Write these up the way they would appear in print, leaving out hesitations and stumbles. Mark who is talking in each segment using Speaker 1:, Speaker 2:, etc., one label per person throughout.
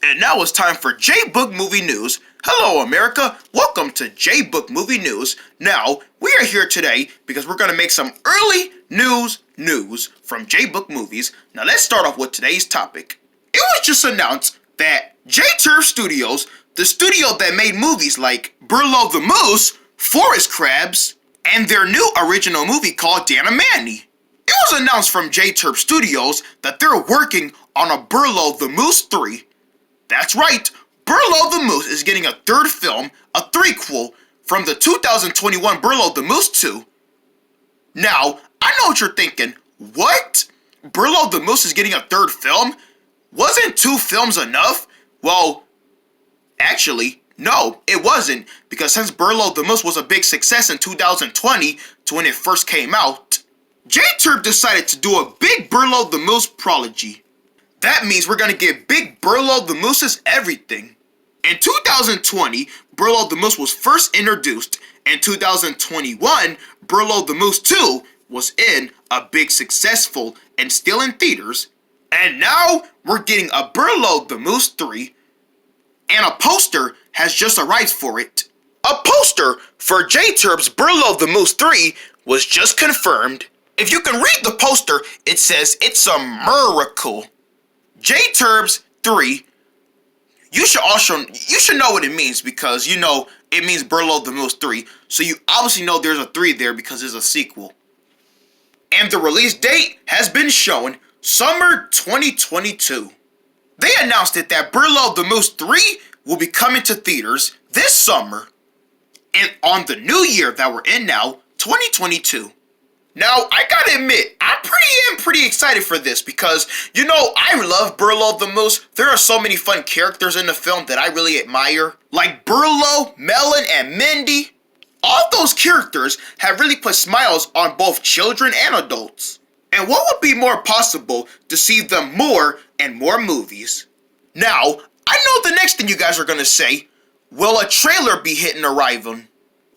Speaker 1: And now it's time for J-Book Movie News. Hello, America. Welcome to J-Book Movie News. Now, we are here today because we're going to make some early news from J-Book Movies. Now, let's start off with today's topic. It was just announced that J-Turb Studios, the studio that made movies like Burlo The Moose, Forest Crabs, and their new original movie called Dan and Manny. It was announced from J-Turb Studios that they're working on a Burlo The Moose 3. That's right, Burlo The Moose is getting a third film, a threequel, from the 2021 Burlo The Moose 2. Now, I know what you're thinking. What? Burlo The Moose is getting a third film? Wasn't 2 films enough? Well, actually, no, it wasn't, because since Burlo The Moose was a big success in 2020 to when it first came out, J-Turb decided to do a big Burlo The Moose prology. That means we're gonna get big Burlo The Moose's everything. In 2020, Burlo The Moose was first introduced. In 2021, Burlo The Moose 2 was in a big successful and still in theaters. And now we're getting a Burlo The Moose 3. And a poster has just arrived for it. A poster for J-Turb's Burlo The Moose 3 was just confirmed. If you can read the poster, it says it's a miracle. J-Turb's 3, you should know what it means, because you know it means Burlo The Moose 3, so you obviously know there's a 3 there because it's a sequel. And the release date has been shown, summer 2022. They announced it that Burlo The Moose 3 will be coming to theaters this summer, and on the new year that we're in now, 2022. Now, I gotta admit, I am pretty excited for this because, you know, I love Burlo The Moose. There are so many fun characters in the film that I really admire. Like Burlo, Melon, and Mindy. All those characters have really put smiles on both children and adults. And what would be more possible to see them more and more movies? Now, I know the next thing you guys are gonna say, will a trailer be hitting arrival?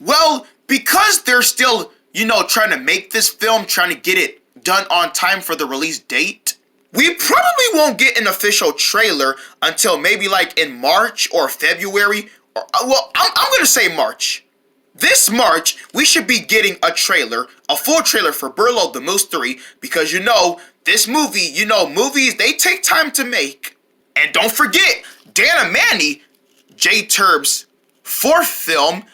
Speaker 1: Well, because they're still, you know, trying to make this film, trying to get it done on time for the release date, we probably won't get an official trailer until maybe like in March or February, or well, I'm gonna say March. This March, we should be getting a trailer, a full trailer for Burlo The Moose 3, because you know, this movie, you know, movies, they take time to make. And don't forget, Dan and Manny, J-Turb's 4th film,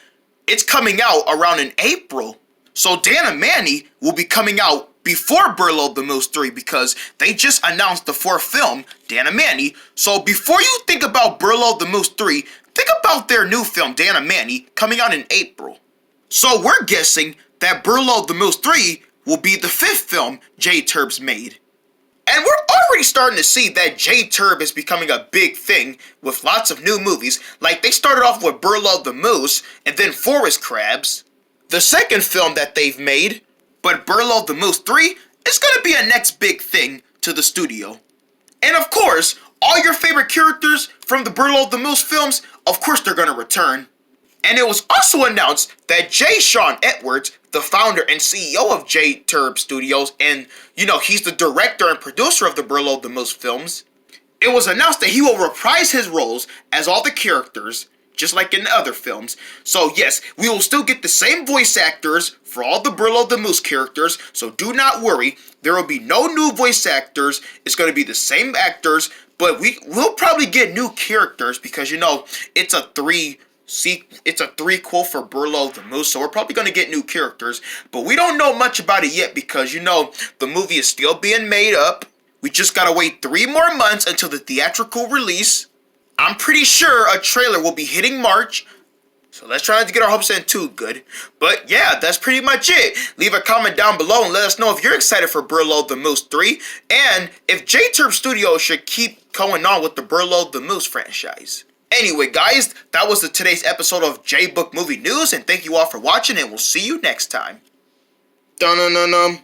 Speaker 1: it's coming out around in April. So Dan and Manny will be coming out before Burlo The Moose 3 because they just announced the 4th film, Dan and Manny. So before you think about Burlo The Moose 3, think about their new film, Dan and Manny, coming out in April. So we're guessing that Burlo The Moose 3 will be the 5th film J-Turb's made. And we're already starting to see that J-Turb is becoming a big thing with lots of new movies. Like they started off with Burlo The Moose and then Forest Crabs, the 2nd film that they've made, but Burlo The Moose 3 is going to be a next big thing to the studio. And of course, all your favorite characters from the Burlo The Moose films, of course they're going to return. And it was also announced that J. Sean Edwards, the founder and CEO of J-Turb Studios, and you know, he's the director and producer of the Burlo The Moose films, it was announced that he will reprise his roles as all the characters, just like in the other films. So yes, we will still get the same voice actors for all the Burlo The Moose characters, so do not worry, there will be no new voice actors, it's going to be the same actors, but we'll probably get new characters because, you know, it's a threequel for Burlo The Moose, so we're probably going to get new characters, but we don't know much about it yet because, you know, the movie is still being made up. We just gotta wait 3 more months until the theatrical release. I'm pretty sure a trailer will be hitting March, so let's try not to get our hopes in too good. But yeah, that's pretty much it. Leave a comment down below and let us know if you're excited for Burlo The Moose 3, and if J-Turb Studios should keep going on with the Burlo The Moose franchise. Anyway guys, that was today's episode of J-Book Movie News, and thank you all for watching, and we'll see you next time. Dun-dun-dun-dun.